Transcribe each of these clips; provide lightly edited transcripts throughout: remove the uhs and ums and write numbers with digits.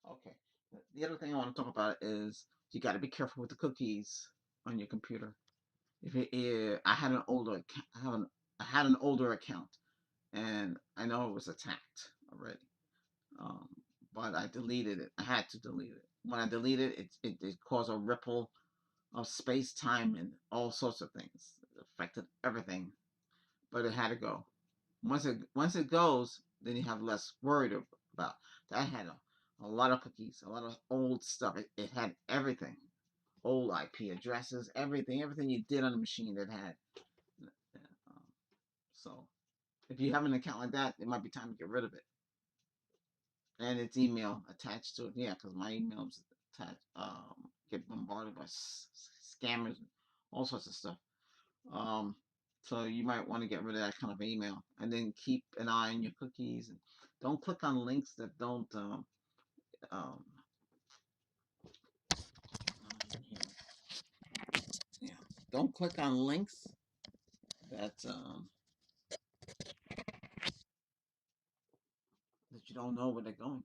Okay. The other thing I want to talk about is you got to be careful with the cookies on your computer. I had an older I had an older account, and I know it was attacked already. Um, but I deleted it. I had to delete it. When I deleted it, it caused a ripple of space, time, and all sorts of things. It affected everything, but it had to go. Once it goes, then you have less worried about. I had a lot of cookies, a lot of old stuff. It had everything, old IP addresses, everything you did on the machine it had. Um, so if you have an account like that, it might be time to get rid of it. And its email attached to it, yeah, because my emails attached, get bombarded by scammers, and all sorts of stuff. Um, so you might want to get rid of that kind of email, and then keep an eye on your cookies, and don't click on links that don't um, yeah, don't click on links that that you don't know where they're going.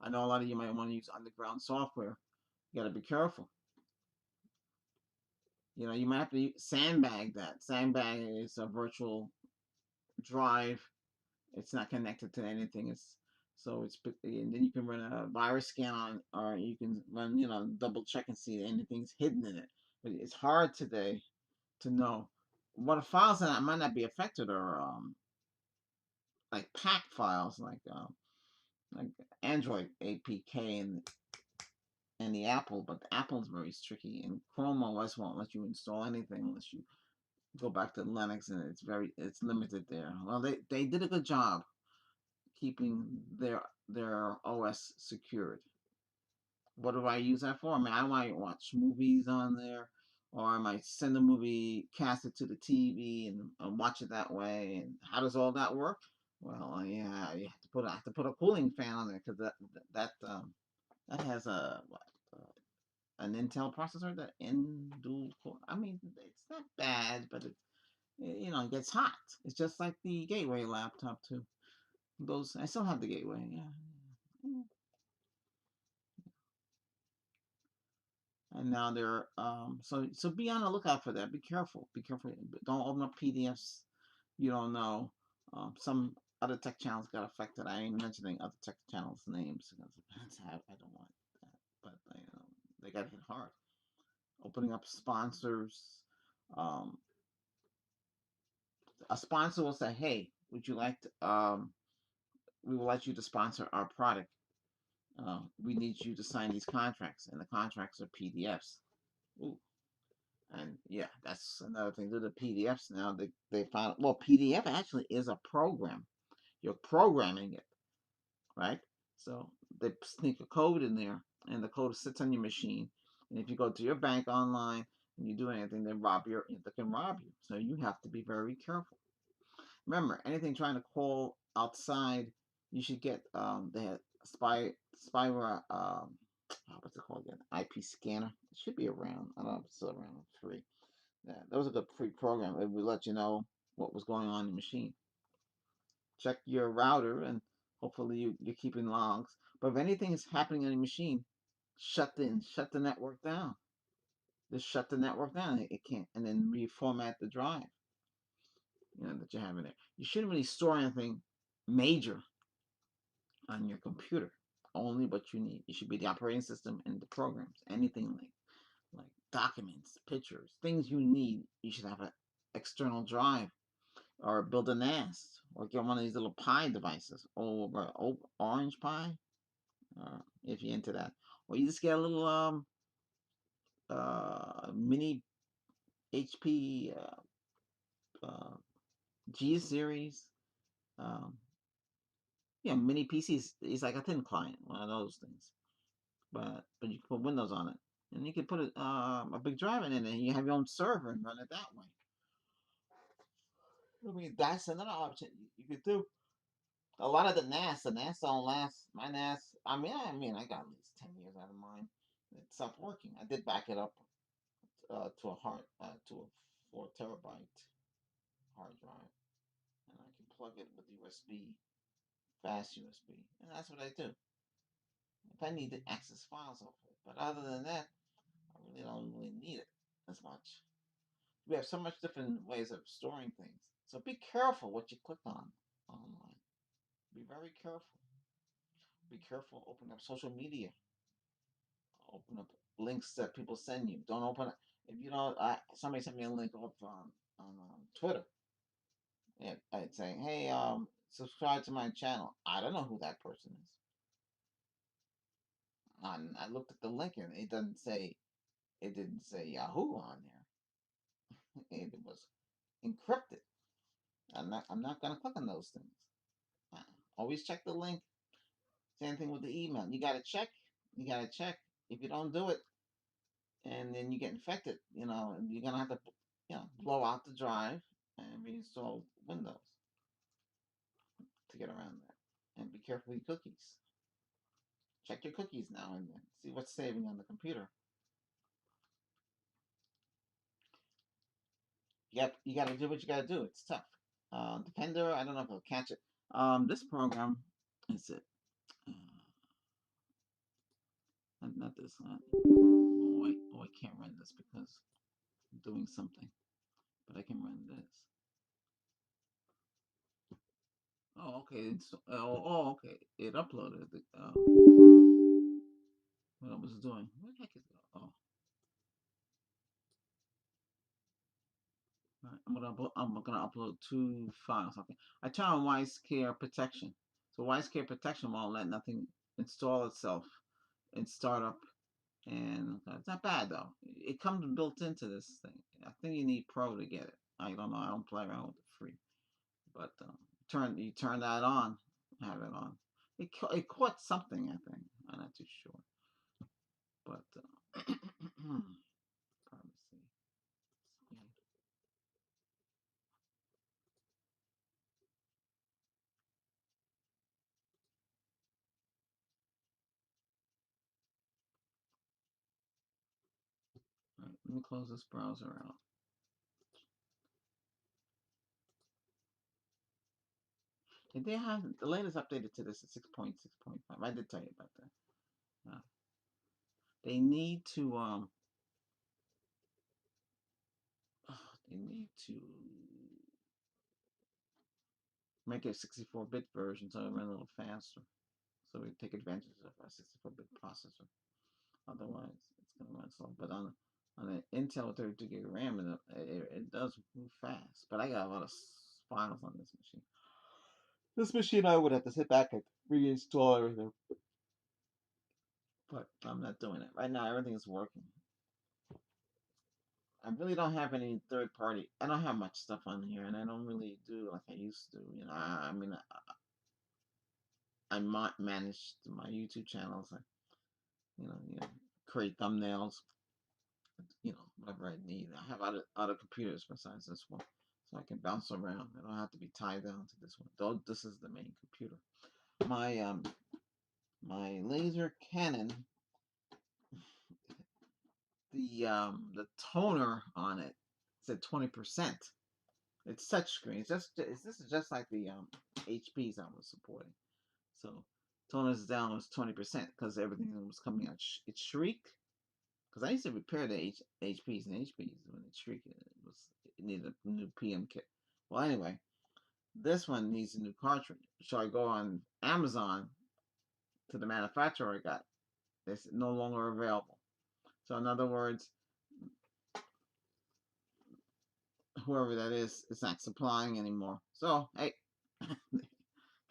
I know a lot of you might want to use underground software. You got to be careful. You might have to sandbag that. Sandbag is a virtual drive. It's not connected to anything. And then you can run a virus scan on, or you can run, double check and see if anything's hidden in it. But it's hard today to know what a files that might not be affected are like pack files, like Android APK and the Apple, but the Apple's very tricky, and Chrome OS won't let you install anything unless you go back to Linux, and it's limited there. Well, they did a good job keeping their OS secured. What do I use that for? I mean, I might watch movies on there, or I might send a movie, cast it to the TV, and watch it that way. And how does all that work? Well, yeah, I have to put a cooling fan on there because that has an Intel processor, that N dual core. I mean, it's not bad, but it gets hot. It's just like the Gateway laptop too. Those I still have the Gateway. Yeah. Mm. And now they're so be on the lookout for that. Be careful. Be careful. Don't open up PDFs you don't know. Some other tech channels got affected. I ain't mentioning other tech channels names because I don't want that. But they got hit hard. Opening up sponsors. Um, a sponsor will say, "Hey, would you like to? We would like you to sponsor our product. We need you to sign these contracts, and the contracts are PDFs." Ooh. And yeah, that's another thing. Do the PDFs now. They found, well, PDF actually is a program. You're programming it, right? So they sneak a code in there, and the code sits on your machine. And if you go to your bank online and you do anything, they can rob you. So you have to be very careful. Remember, anything trying to call outside, you should get the spyware. What's it called again? IP scanner. It should be around. I don't know if it's still around. Free. Yeah, that was a good free program. It would let you know what was going on in the machine. Check your router, and hopefully you're keeping logs. But if anything is happening on your machine, shut the network down. Just shut the network down. It can't, and then reformat the drive, that you have in there. You shouldn't really store anything major on your computer. Only what you need. It should be the operating system and the programs. Anything like documents, pictures, things you need. You should have an external drive, or build a NAS, or get one of these little Pi devices, or Orange Pi, if you're into that, or you just get a little mini HP G series, um, mini PCs. It's like a thin client, one of those things. But you can put Windows on it, and you can put a big drive in it, and you have your own server and run it that way. I mean, that's another option you could do. A lot of the NAS don't last. My NAS, I got at least 10 years out of mine. It stopped working. I did back it up to a 4 terabyte hard drive, and I can plug it with USB, fast USB, and that's what I do. if I need to access files off of it. But other than that, I really don't really need it as much. We have so much different ways of storing things. So be careful what you click on online. Be very careful. Be careful. Open up social media. Open up links that people send you. Don't open it. If you don't, somebody sent me a link off on Twitter. It's saying, "Hey, subscribe to my channel." I don't know who that person is. I looked at the link and it doesn't say. It didn't say Yahoo on there. It was encrypted. I'm not gonna click on those things. Uh, Always check the link. Same thing with the email. You gotta check. You gotta check. If you don't do it, and then you get infected, you're gonna have to, blow out the drive and reinstall Windows to get around that. And be careful with your cookies. Check your cookies now and then. See what's saving on the computer. Yep, you gotta do what you gotta do. It's tough. Depender, I don't know if it'll catch it. This program is it. Uh, not this one. Oh, I can't run this because I'm doing something, but I can run this. Oh, okay. Okay. It uploaded what I was doing. Where the heck is it? Oh, right. I'm gonna upload two files. Okay. I turn on WiseCare protection. So WiseCare protection won't let nothing install itself in startup, and it's not bad though. It comes built into this thing. I think you need Pro to get it. I don't know. I don't play around with it free, but you turn that on, have it on. It caught something. I think I'm not too sure, but privacy. Yeah. All right, let me close this browser out. Did they have the latest updated to this is 6.6.5? I did tell you about that. They need to they need to make it a 64-bit version so it run a little faster. So we take advantage of a 64-bit processor. Otherwise, it's gonna run slow. But on an Intel 32 gig RAM, it does move fast. But I got a lot of files on this machine. This machine, I would have to sit back and reinstall everything. But I'm not doing it right now. Everything is working. I really don't have any third party. I don't have much stuff on here, and I don't really do like I used to. I mean, I might manage my YouTube channels. Create thumbnails. Whatever I need. I have other computers besides this one, so I can bounce around. I don't have to be tied down to this one. Though this is the main computer. My laser Canon, the toner on it said 20%. It's touchscreen. This is just like the HPs I was supporting. So toners down was 20% because everything was coming out. It shrieked because I used to repair the HPs and HPs when it shrieked. It needed a new PM kit. Well, anyway, this one needs a new cartridge. So I go on Amazon to the manufacturer I got. It's no longer available. So in other words, whoever that is not supplying anymore. So hey,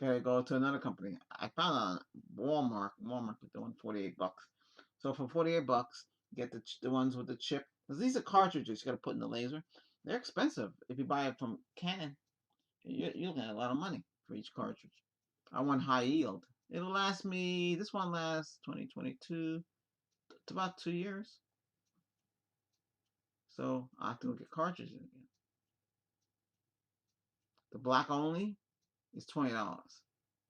gotta go to another company. I found on Walmart. Walmart is doing $48. So for $48, get the ones with the chip. Because these are cartridges you gotta put in the laser. They're expensive. If you buy it from Canon, you'll get a lot of money for each cartridge. I want high yield. It'll last me. This one lasts 2022 to about 2 years. So I have to look at cartridges again. The black only is $20.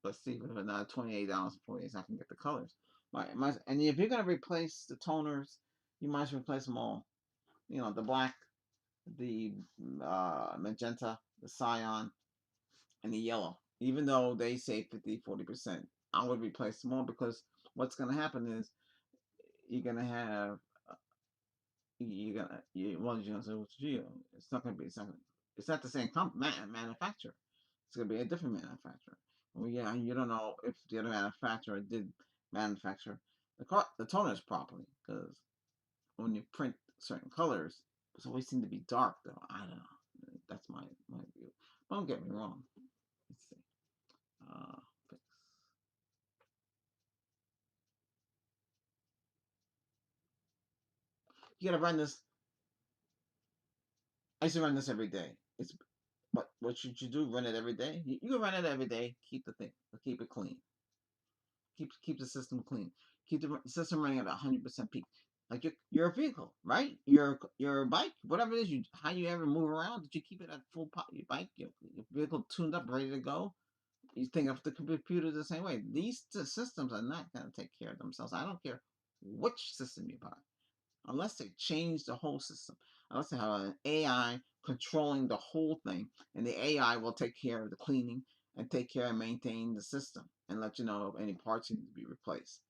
Let's see if another $28 and 40 I can get the colors. And if you're gonna replace the toners, you might as well replace them all. The black, the magenta, the cyan, and the yellow. Even though they say 50, 40%, I would replace them all because what's going to happen is you're going to have well, you're gonna say, well, gee, it's not gonna be, it's not the same manufacturer. It's gonna be a different manufacturer. Well, yeah, you don't know if the other manufacturer did manufacture the toners properly, because when you print certain colors, it's always seem to be dark though. I don't know. That's my view. Don't get me wrong. Let's see. Fix. You gotta run this. I used to run this every day. It's what should you do? Run it every day. You can run it every day. Keep the thing. Keep it clean. Keep the system clean. Keep the system running at 100% peak. Like your vehicle, right? Your bike, whatever it is, how you ever move around, did you keep it at full pop? Your bike, your vehicle tuned up, ready to go. You think of the computer the same way. These systems are not going to take care of themselves. I don't care which system you buy, unless they change the whole system, unless they have an AI controlling the whole thing, and the AI will take care of the cleaning and take care and maintain the system and let you know if any parts need to be replaced.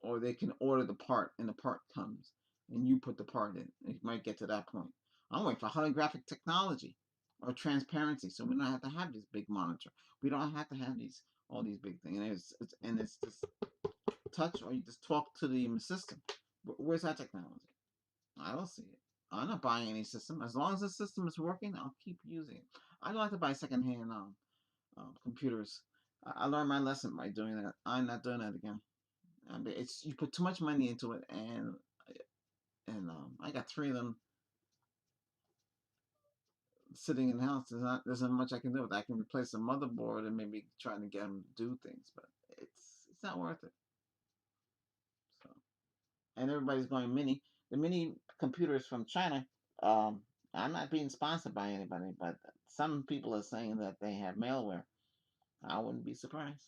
Or they can order the part and the part comes and you put the part in. It might get to that point. I'm waiting for holographic technology or transparency, so we don't have to have this big monitor. We don't have to have these all these big things. And it's just touch or you just talk to the system. Where's that technology? I don't see it. I'm not buying any system. As long as the system is working, I'll keep using it. I don't like to buy secondhand computers. I learned my lesson by doing that. I'm not doing that again. It's you put too much money into it, and I got three of them sitting in the house. There's not much I can do with it. I can replace the motherboard and maybe trying to get them to do things, but it's not worth it. So, and everybody's going mini. The mini computers from China. Um, I'm not being sponsored by anybody, but some people are saying that they have malware. I wouldn't be surprised.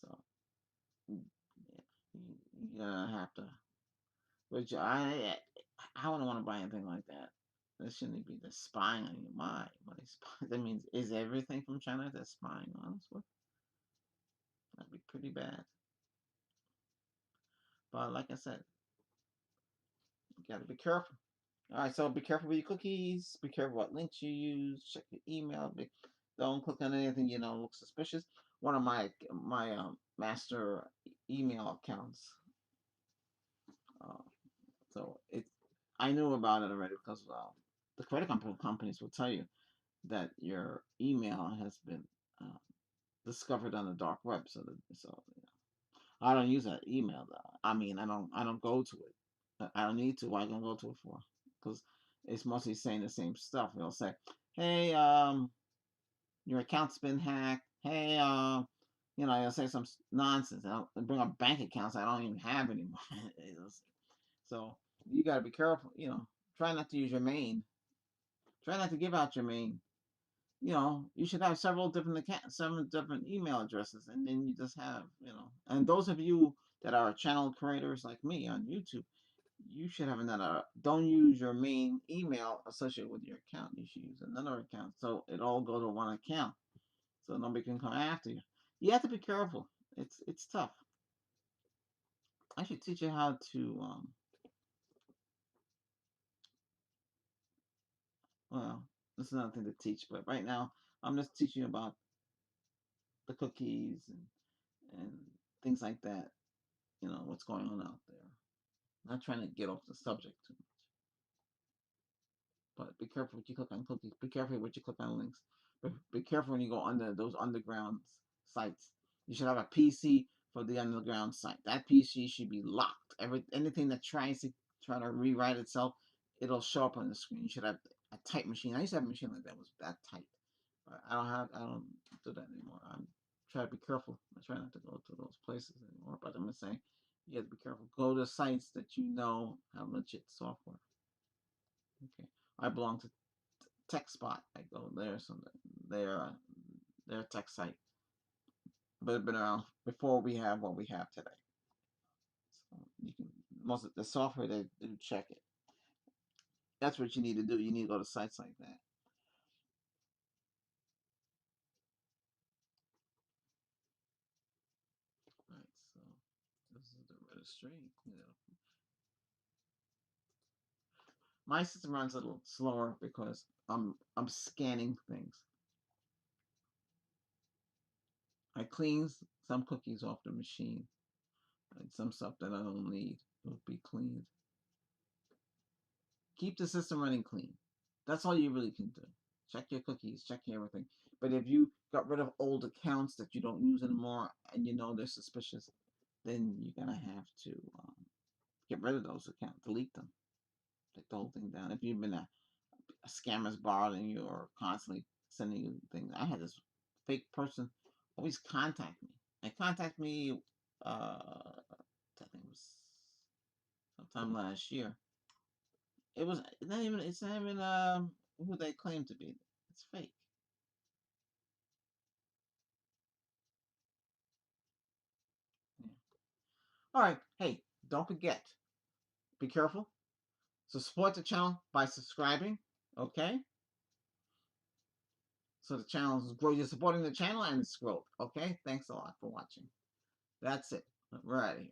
So yeah, you're gonna have to. Which I wouldn't want to buy anything like that. That shouldn't be the spying on you. Why they spy? That means is everything from China they're spying on us with? That'd be pretty bad. But like I said, you gotta be careful. All right, so be careful with your cookies. Be careful what links you use. Check your email. Don't click on anything looks suspicious. One of my master email accounts. Uh, so I knew about it already because the credit companies will tell you that your email has been uh, discovered on the dark web. I don't use that email though. I mean, I don't go to it. I don't need to. Why gonna go to it for? Because it's mostly saying the same stuff. It'll say, "Hey, your account's been hacked. Hey, it'll say some nonsense. I'll bring up bank accounts I don't even have anymore." So you gotta be careful. Try not to use your main. Try not to give out your main. You should have several different accounts, seven different email addresses, and then you just have, and those of you that are channel creators like me on YouTube, you should have another. Don't use your main email associated with your account. You should use another account, so it all go to one account, so nobody can come after you. You have to be careful. It's tough. I should teach you how to. Well, this is another thing to teach, but right now I'm just teaching you about the cookies and things like that. What's going on out there. Not trying to get off the subject too much, but be careful what you click on cookies. Be careful what you click on links. Be careful when you go under those underground sites. You should have a PC for the underground site. That PC should be locked. Anything that tries to rewrite itself, it'll show up on the screen. You should have a tight machine. I used to have a machine like that was that tight. But I don't do that anymore. I'm try to be careful. I try not to go to those places anymore. But I'm just saying, you have to be careful. Go to sites that you know have legit software. Okay. I belong to TechSpot. I go there, so their tech site, but it's been around before we have what we have today. So you can most of the software they do check it. That's what you need to do. You need to go to sites like that. This is the registry. My system runs a little slower because I'm scanning things. I clean some cookies off the machine, and some stuff that I don't need will be cleaned. Keep the system running clean. That's all you really can do. Check your cookies, check everything. But if you got rid of old accounts that you don't use anymore and you know they're suspicious, then you're gonna have to get rid of those accounts, delete them, take the whole thing down. If you've been a scammer's bothering you or constantly sending you things, I had this fake person always contact me. And contact me, I think it was sometime last year. It was not even. It's not even who they claim to be. It's fake. Yeah. All right. Hey, don't forget. Be careful. So support the channel by subscribing. Okay. So the channel grows. You're supporting the channel and it's growth. Okay. Thanks a lot for watching. That's it. We're out of here.